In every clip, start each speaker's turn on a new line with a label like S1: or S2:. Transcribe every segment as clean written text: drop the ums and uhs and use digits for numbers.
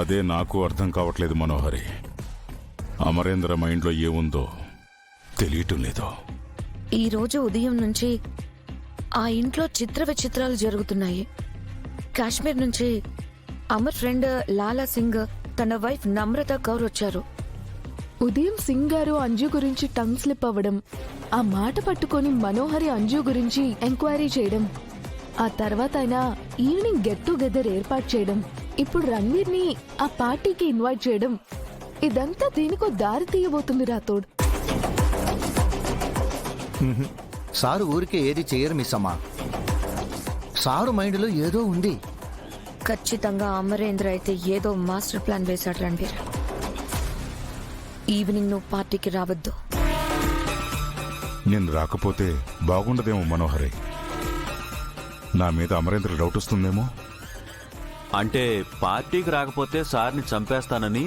S1: అదే నాకు అర్థం కావట్లేదు మనోహరి. అమరేంద్ర మైండ్లో ఏముందో తెలియటం లేదు.
S2: ఈ రోజు ఉదయం నుంచి ఆ ఇంట్లో చిత్ర విచిత్రాలు జరుగుతున్నాయి. కాశ్మీర్ నుంచి అమర్ ఫ్రెండ్ లాలా సింగ్ తన వైఫ్ నమ్రత కౌర్ వచ్చారు.
S3: ఉదయం సింగ్ గారు అంజు గురించి టంగ్ స్లిప్ అవ్వడం, ఆ మాట పట్టుకొని మనోహరి అంజు గురించి ఎంక్వైరీ చేయడం, ఆ తర్వాత ఆయన ఈవినింగ్ గెట్ టుగెదర్ ఏర్పాటు చేయడం, ఇప్పుడు రణ్వీర్ ని ఆ పార్టీకి ఇన్వైట్ చేయడం, ఇదంతా దీనికో దారి తీయబోతుంది రాథోడ్.
S4: సారు ఊరికే ఏది చెయ్యరు మిస్ అమ్మా. సారు మైండ్లో ఏదో ఉంది.
S2: ఖచ్చితంగా అమరేంద్ర అయితే ఏదో మాస్టర్ ప్లాన్ వేశాడు రణ్వీర్. ఈవినింగ్ నువ్వు పార్టీకి రావద్దు.
S1: నేను రాకపోతే బాగుండదేమో మనోహరి. నా మీద అమరేంద్ర డౌట్ వస్తుందేమో.
S5: అంటే పార్టీకి రాకపోతే సార్ని చంపేస్తానని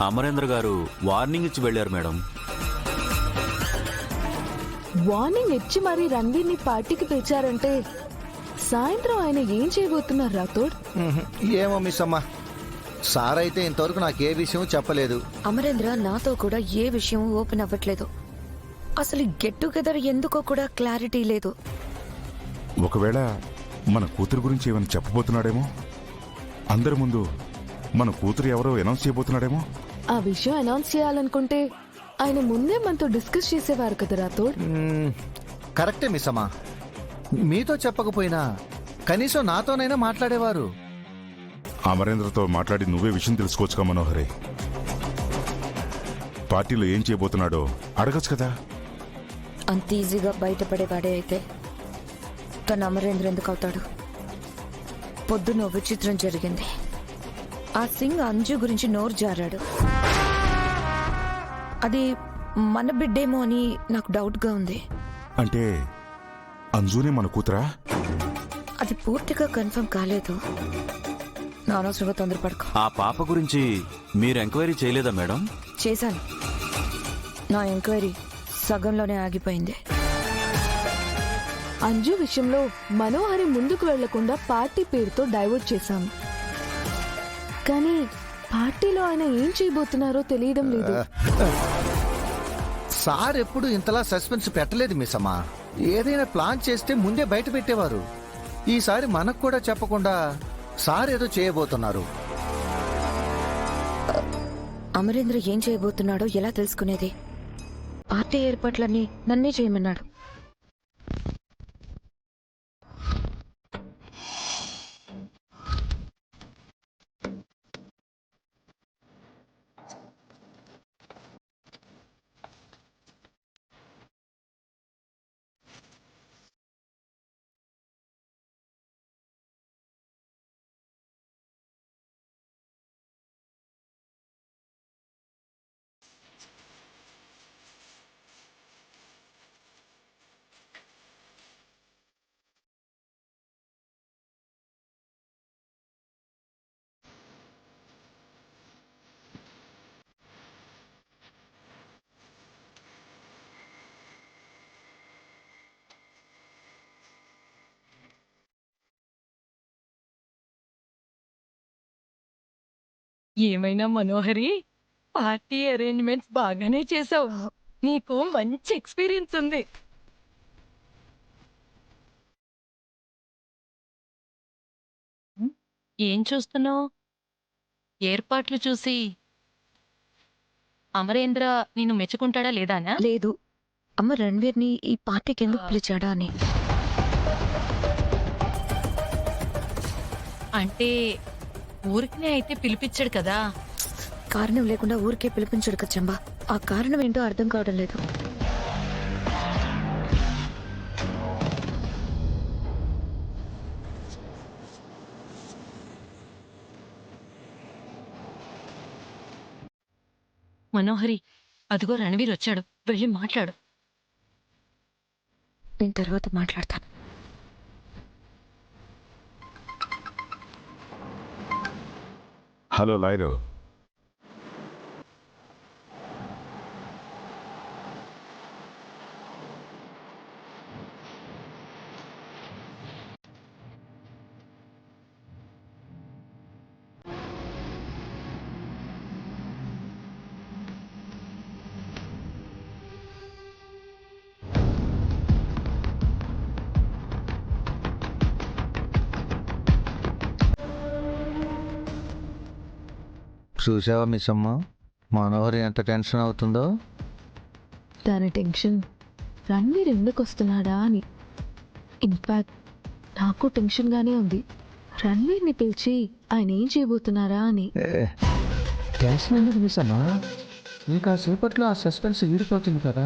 S5: అమరేంద్ర గారు వార్నింగ్ ఇచ్చి వెళ్లారు మేడం.
S3: వార్నింగ్ ఇచ్చి మరీ రణ్వీర్ ని పార్టీకి పిలిచారంటే సాయంత్రం ఆయన ఏం చేయబోతున్నారు రాథోడ్?
S4: ఏమో మిస్ అమ్మా, సార్ అయితే ఇంతవరకు నాకు ఏ విషయం చెప్పలేదు.
S2: అమరేంద్ర నాతో కూడా ఏ విషయం ఓపెన్ అవ్వట్లేదు. అసలు గెట్ టుగెదర్ ఎందుకో కూడా క్లారిటీ లేదు.
S1: ఒకవేళ మన కూతురు గురించి ఏమైనా చెప్పబోతున్నాడేమో. అందరి ముందు మన కూతురు ఎవరో అనౌన్స్ చేయబోతున్నాడేమో.
S3: ఆ విషయం అనౌన్స్ చేయాలనుకుంటే ఆయన ముందే మనతో డిస్కస్ చేసేవారు కదా రాథోడ్.
S4: కరెక్టే మిస్ అమ్మా, మీతో చెప్పకపోయినా కనీసం నాతోనైనా మాట్లాడేవారు.
S1: అమరేంద్రతో మాట్లాడి నువ్వే విషయం తెలుసుకోవచ్చుగా మనోహరి. పార్టీలో ఏం చేయబోతున్నాడో అడగచ్చు కదా.
S2: అంత ఈజీగా బయటపడేవాడే అయితే తను అమరేంద్ర ఎందుకు అవుతాడు? పొద్దున విచిత్రం జరిగింది. ఆ సింగ్ అంజు గురించి నోరు జారాడు. అది మన బిడ్డేమో అని నాకు డౌట్ గా ఉంది.
S1: అంటే అంజునే మన కూతురా?
S2: అది పూర్తిగా కన్ఫర్మ్ కాలేదు. నా అనవసరంగా తొందరపడకు.
S5: ఆ పాప గురించి మీరు ఎంక్వైరీ చేయలేదా మేడం?
S2: చేశాను. నా ఎంక్వైరీ సగంలోనే ఆగిపోయింది.
S3: అంజు విషయంలో మనోహరి ముందుకు వెళ్లకుండా పార్టీ పేరుతో డైవర్ట్ చేశాం. కానీ పార్టీలో ఆయన ఏం చేయబోతున్నారో తెలియడం లేదు.
S4: సార్ ఎప్పుడు ఇంతలా సస్పెన్స్ పెట్టలేదు మిస్ అమ్మా. ఏదైనా ప్లాన్ చేస్తే ముందే బయట పెట్టేవారు. ఈసారి మనకు కూడా చెప్పకుండా సార్ ఏదో చేయబోతున్నారు.
S2: అమరేంద్ర ఏం చేయబోతున్నాడో ఎలా తెలుసుకునేది? పార్టీ ఏర్పాట్లన్నీ నన్నే చేయమన్నాడు.
S6: ఏమైనా మనోహరి, పార్టీ అరేంజ్మెంట్స్ బాగానే చేసావు. నీకు మంచి ఎక్స్పీరియన్స్ ఉంది. ఏం చూస్తున్నావు? ఏర్పాట్లు చూసి అమరేంద్ర నిన్ను మెచ్చుకుంటాడా లేదానా?
S2: లేదు, అమ్మ రణ్వీర్ని ఈ పార్టీకి ఎందుకు పిలిచాడా అని.
S6: అంటే ఊరికినే అయితే పిలిపించాడు కదా.
S2: కారణం లేకుండా ఊరికే పిలిపించడు కచ్చంబా. ఆ కారణం ఏంటో అర్థం కావడం లేదు.
S6: మనోహరి, అదిగో రణవీర్ వచ్చాడు, వెళ్ళి మాట్లాడు.
S2: నేను తర్వాత మాట్లాడతాను.
S1: Hello lawyer.
S4: చూసావా మిస్ అమ్మ మనోహరి ఎంత టెన్షన్ అవుతుందో.
S3: దాని టెన్షన్ రణ్వీర్ ఎందుకు వస్తున్నాడా అని. ఇన్ఫాక్ట్ నాకు టెన్షన్గానే ఉంది, రణ్వీర్ని పిలిచి ఆయన ఏం చేయబోతున్నారా అని.
S7: టెన్షన్ ఎందుకు మిస్ అమ్మా? ఇంకా సేపట్లో ఆ సస్పెన్స్ వీడిపోతుంది కదా.